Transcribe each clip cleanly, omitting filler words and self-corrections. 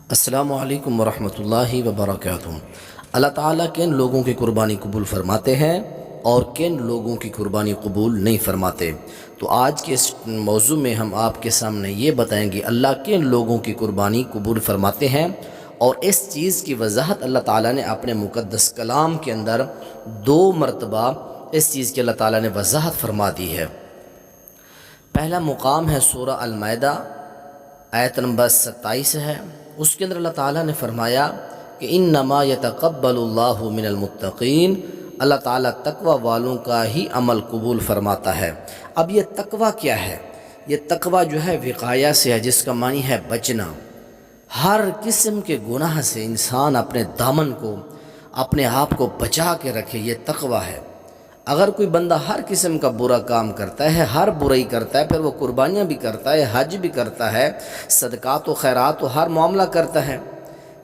السلام علیکم ورحمۃ اللہ وبرکاتہ۔ اللہ تعالیٰ کن لوگوں کی قربانی قبول فرماتے ہیں اور کن لوگوں کی قربانی قبول نہیں فرماتے؟ تو آج کے اس موضوع میں ہم آپ کے سامنے یہ بتائیں گے اللہ کن لوگوں کی قربانی قبول فرماتے ہیں، اور اس چیز کی وضاحت اللہ تعالیٰ نے اپنے مقدس کلام کے اندر 2 مرتبہ اس چیز کی اللہ تعالیٰ نے وضاحت فرما دی ہے۔ پہلا مقام ہے سورہ المائدہ آیت نمبر 27 ہے۔ اس کے اندر اللہ تعالیٰ نے فرمایا کہ انما یتقبل اللہ من المتقین، اللہ تعالیٰ تقوی والوں کا ہی عمل قبول فرماتا ہے۔ اب یہ تقوی کیا ہے؟ یہ تقوی جو ہے وقایہ سے ہے، جس کا معنی ہے بچنا۔ ہر قسم کے گناہ سے انسان اپنے دامن کو، اپنے آپ کو بچا کے رکھے، یہ تقوی ہے۔ اگر کوئی بندہ ہر قسم کا برا کام کرتا ہے، ہر برائی کرتا ہے، پھر وہ قربانیاں بھی کرتا ہے، حج بھی کرتا ہے، صدقات و خیرات و ہر معاملہ کرتا ہے،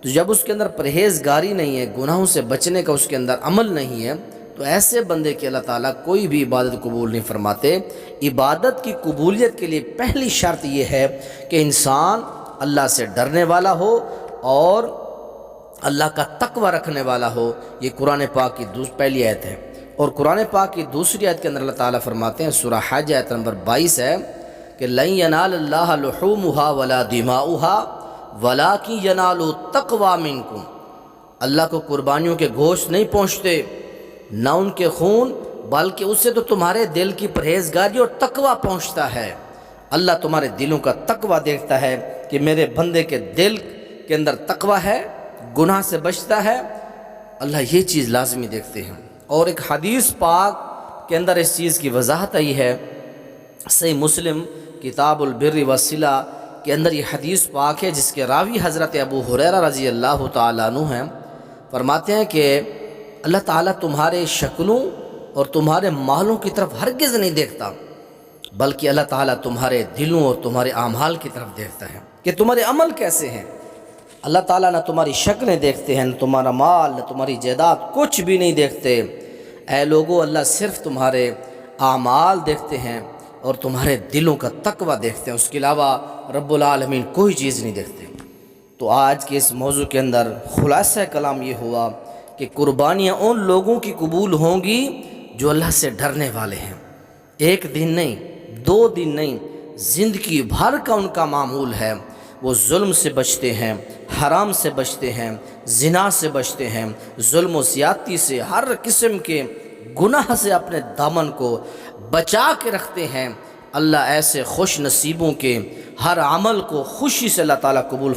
تو جب اس کے اندر پرہیزگاری نہیں ہے، گناہوں سے بچنے کا اس کے اندر عمل نہیں ہے، تو ایسے بندے کے اللہ تعالیٰ کوئی بھی عبادت قبول نہیں فرماتے۔ عبادت کی قبولیت کے لیے پہلی شرط یہ ہے کہ انسان اللہ سے ڈرنے والا ہو اور اللہ کا تقوی رکھنے والا ہو۔ یہ قرآن پاک کی پہلی آیت ہے، اور قرآن پاک کی دوسری آیت کے اندر اللہ تعالیٰ فرماتے ہیں، سورہ حج آیت نمبر 22 ہے کہ لَن يَنَالَ اللَّهَ لُحُومُهَا وَلَا دِمَاؤُهَا وَلَٰكِن يَنَالُ التَّقْوَىٰ مِنكُمْ۔ اللہ کو قربانیوں کے گوشت نہیں پہنچتے، نہ ان کے خون، بلکہ اس سے تو تمہارے دل کی پرہیزگاری اور تقوی پہنچتا ہے۔ اللہ تمہارے دلوں کا تقوی دیکھتا ہے کہ میرے بندے کے دل کے اندر تقوی ہے، گناہ سے بچتا ہے، اللہ یہ چیز لازمی دیکھتے ہیں۔ اور ایک حدیث پاک کے اندر اس چیز کی وضاحت آئی ہے، صحیح مسلم کتاب البر والصلہ کے اندر یہ حدیث پاک ہے، جس کے راوی حضرت ابو ہریرہ رضی اللہ تعالیٰ عنہ ہیں۔ فرماتے ہیں کہ اللہ تعالیٰ تمہارے شکلوں اور تمہارے مالوں کی طرف ہرگز نہیں دیکھتا، بلکہ اللہ تعالیٰ تمہارے دلوں اور تمہارے اعمال کی طرف دیکھتا ہے کہ تمہارے عمل کیسے ہیں۔ اللہ تعالیٰ نہ تمہاری شکلیں دیکھتے ہیں، نہ تمہارا مال، نہ تمہاری جائیداد، کچھ بھی نہیں دیکھتے۔ اے لوگو، اللہ صرف تمہارے اعمال دیکھتے ہیں اور تمہارے دلوں کا تقوی دیکھتے ہیں، اس کے علاوہ رب العالمین کوئی چیز نہیں دیکھتے۔ تو آج کے اس موضوع کے اندر خلاصہ کلام یہ ہوا کہ قربانیاں ان لوگوں کی قبول ہوں گی جو اللہ سے ڈرنے والے ہیں۔ ایک دن نہیں، 2 دن نہیں، زندگی بھر کا ان کا معمول ہے۔ وہ ظلم سے بچتے ہیں، حرام سے بچتے ہیں، زنا سے بچتے ہیں، ظلم و زیادتی سے، ہر قسم کے گناہ سے اپنے دامن کو بچا کے رکھتے ہیں۔ اللہ ایسے خوش نصیبوں کے ہر عمل کو خوشی سے اللہ تعالیٰ قبول